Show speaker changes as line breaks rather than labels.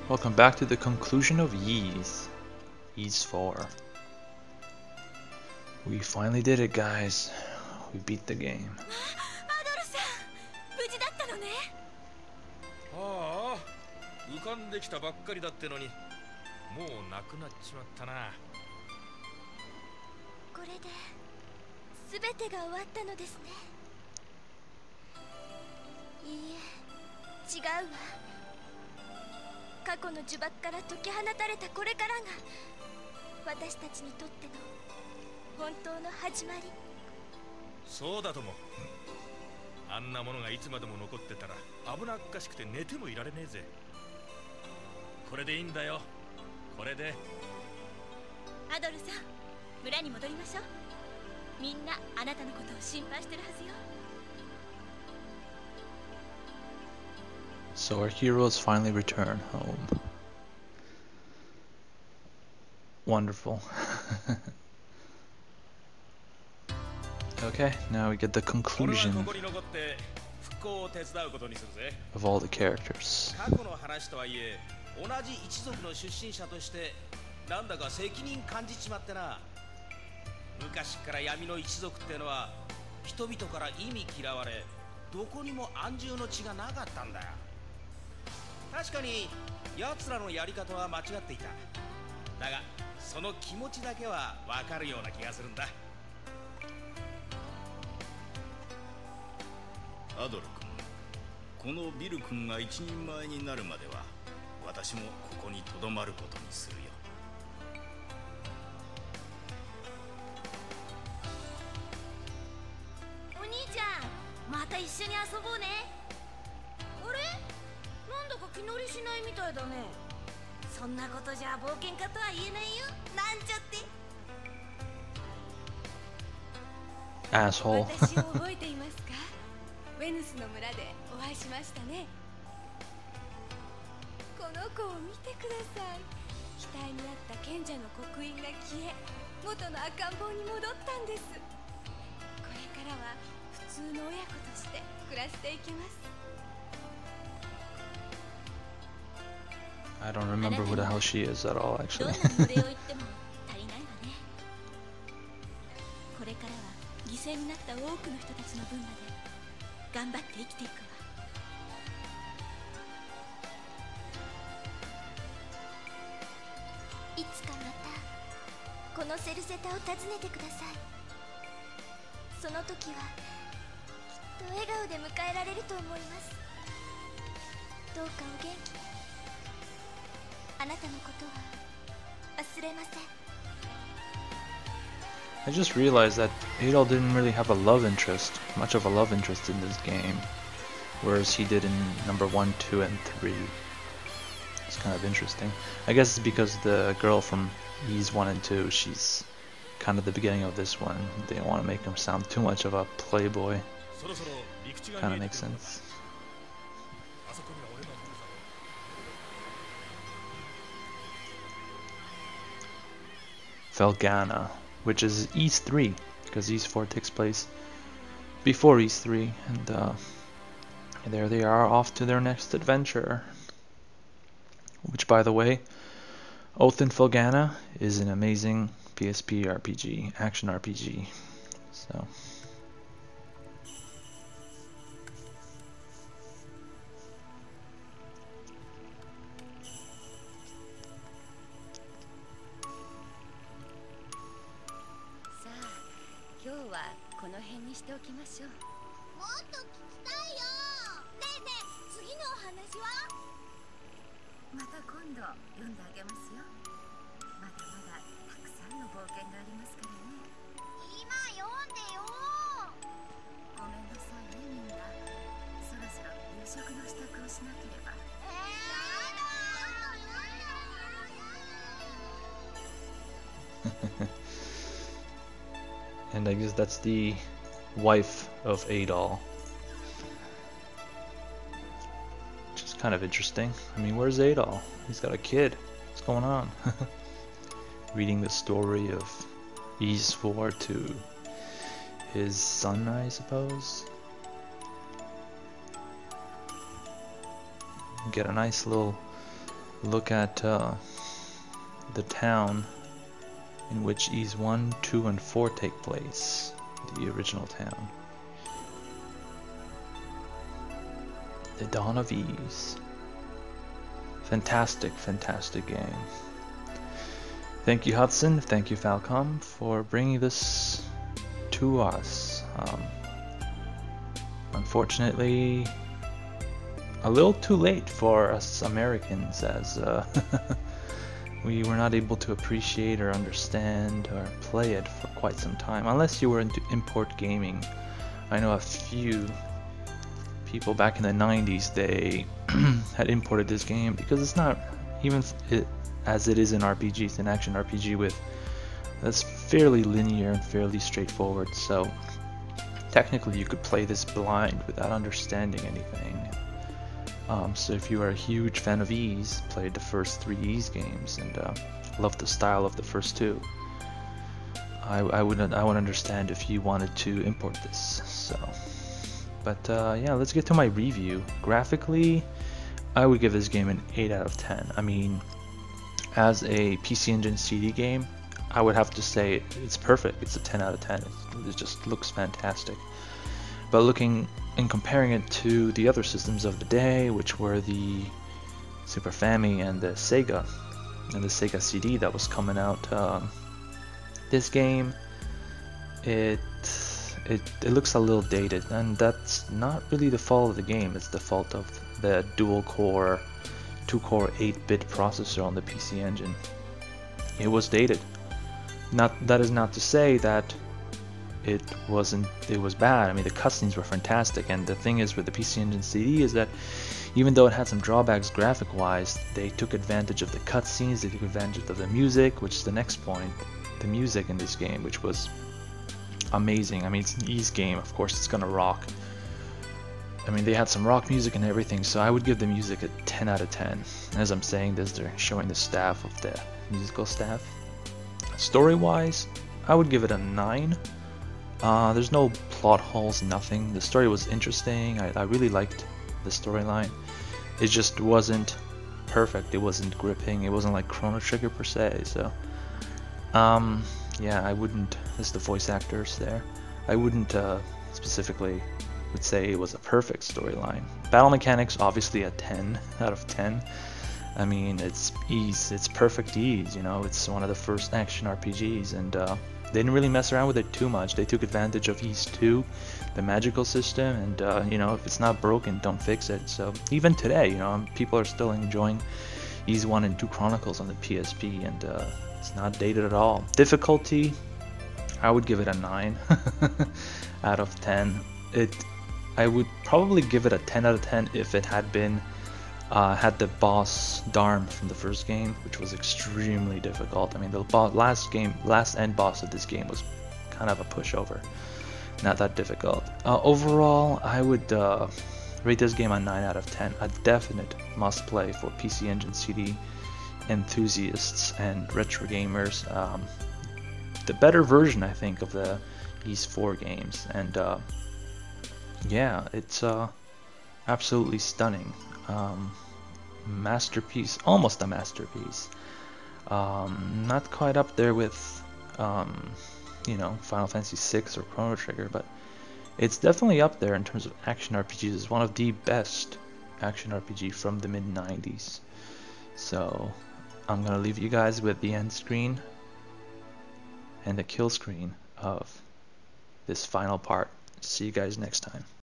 Welcome back to the conclusion of Ys IV. We finally did it, guys. We beat the game.
アドルさん、無事だったのね。
ああ、浮かんできたばっかりだってのに、もうなくなっちまったな。
これで全てが終わったのですね。いいえ、違うわ。過去の呪縛から解き放たれたこれからが私たちにとっての本当の始まり。
そうだとも。あんなものがいつまでも残ってたら危なっかしくて寝てもいられねえぜ。これでいいんだよ。これで。
アドルさん、村に戻りましょう。みんなあなたのことを心配してるはずよ。
So our heroes finally return home. Wonderful. Okay, now we get the conclusion of all the characters.
過去の話とはいえ、同じ一族の出身者としてなんだか責任感じちまってな。昔から闇の一族ってのは人々から意味嫌われ、どこにも安住の地がなかったんだよ。確かに奴らのやり方は間違っていた。だがその気持ちだけは分かるような気がするんだ。
アドル君、このビル君が一人前になるまでは私もここにとどまることにするよ。
お兄ちゃん、また一緒に遊ぼうね。あれ、なんだか気乗りしないみたいだね。そんなことじゃ冒険家とは言えないよ、なんちゃって。
Asshole.
私を覚えていますか？ウェヌスの村でお会いしましたね。この子を見てください。額にあった賢者の刻印が消え、元の赤ん坊に戻ったんです。これからは普通の親子として暮らしていきます。
I don't remember who the hell she is at all,
どん
actually.
なにお礼を言っても足りないわね。これからは犠牲になった多くの人たちの分まで頑張って生きていくわ。いつかまたこのセルセタを訪ねてください。その時はきっと笑顔で迎えられると思います。どうかお元気で。あなたのことは忘れません。
I just realized that Adol didn't really have a love interest, much of a love interest in this game, whereas he did in number 1, 2, and 3. It's kind of interesting. I guess it's because the girl from Ys 1 and 2, she's kind of the beginning of this one. They don't want to make him sound too much of a playboy. Kind of makes sense. Felgana, which is Ys 3, because Ys 4 takes place before Ys 3, and there they are off to their next adventure. Which, by the way, Oath in Felgana is an amazing PSP RPG, action RPG. So. And I guess that's the wife of Adol. Which is kind of interesting. I mean, where's Adol? He's got a kid. What's going on? Reading the story of Ys 4 to his son, I suppose. Get a nice little look at the town in which Ys 1, 2, and 4 take place, the original town. The Dawn of Ys. Fantastic, fantastic game. Thank you, Hudson. Thank you, Falcom, for bringing this to us. Unfortunately, a little too late for us Americans, as we were not able to appreciate or understand or play it for quite some time, unless you were into import gaming. I know a few people back in the 90s, they had imported this game because it's not even as it is in RPGs, an action RPG with that's fairly linear and fairly straightforward. So technically you could play this blind without understanding anything. So if you are a huge fan of Ys, played the first 3 Ys games and loved the style of the first 2, I would understand if you wanted to import this. So, but yeah, let's get to my review. Graphically, I would give this game an 8 out of 10. I mean, as a PC Engine CD game, I would have to say it's perfect. It's a 10 out of 10. It just looks fantastic. But looking and comparing it to the other systems of the day, which were the Super Famicom and the Sega CD that was coming out, this game, it looks a little dated, and that's not really the fault of the game. It's the fault of the dual-core, 2-core 8-bit processor on the PC Engine. It was dated. That is not to say that it was bad. I mean, the cutscenes were fantastic, and the thing is with the PC Engine CD is that even though it had some drawbacks graphic-wise, they took advantage of the cutscenes, they took advantage of the music, which is the next point. The music in this game, which was amazing. I mean, it's an Ys game, of course it's gonna rock. I mean, they had some rock music and everything, so I would give the music a 10 out of 10. As I'm saying this, they're showing the staff of the musical staff. Story-wise, I would give it a 9. There's no plot holes, nothing. The story was interesting. I really liked the storyline. It just wasn't perfect. It wasn't gripping. It wasn't like Chrono Trigger per se. So, yeah, I wouldn't. This is the voice actors there. I wouldn't specifically would say it was a perfect storyline. Battle mechanics, obviously a 10 out of 10. I mean, it's Ys. It's perfect Ys. You know, it's one of the first action RPGs, and they didn't really mess around with it too much. They took advantage of Ys 2, the magical system, and you know, if it's not broken, don't fix it. So even today, you know, people are still enjoying Ys 1 and 2 Chronicles on the PSP, and it's not dated at all. Difficulty, I would give it a 9 out of 10. I would probably give it a 10 out of 10 if it had been had the boss Darm from the first game, which was extremely difficult. I mean, the last end boss of this game was kind of a pushover, not that difficult. Overall, I would rate this game a 9 out of 10. A definite must play for PC Engine CD enthusiasts and retro gamers. The better version, I think, of the Ys 4 games, and yeah, it's absolutely stunning. Masterpiece, almost a masterpiece. Not quite up there with you know, Final Fantasy VI or Chrono Trigger, but it's definitely up there in terms of action RPGs. It's one of the best action RPG from the mid-90s. So I'm gonna leave you guys with the end screen and the kill screen of this final part. See you guys next time.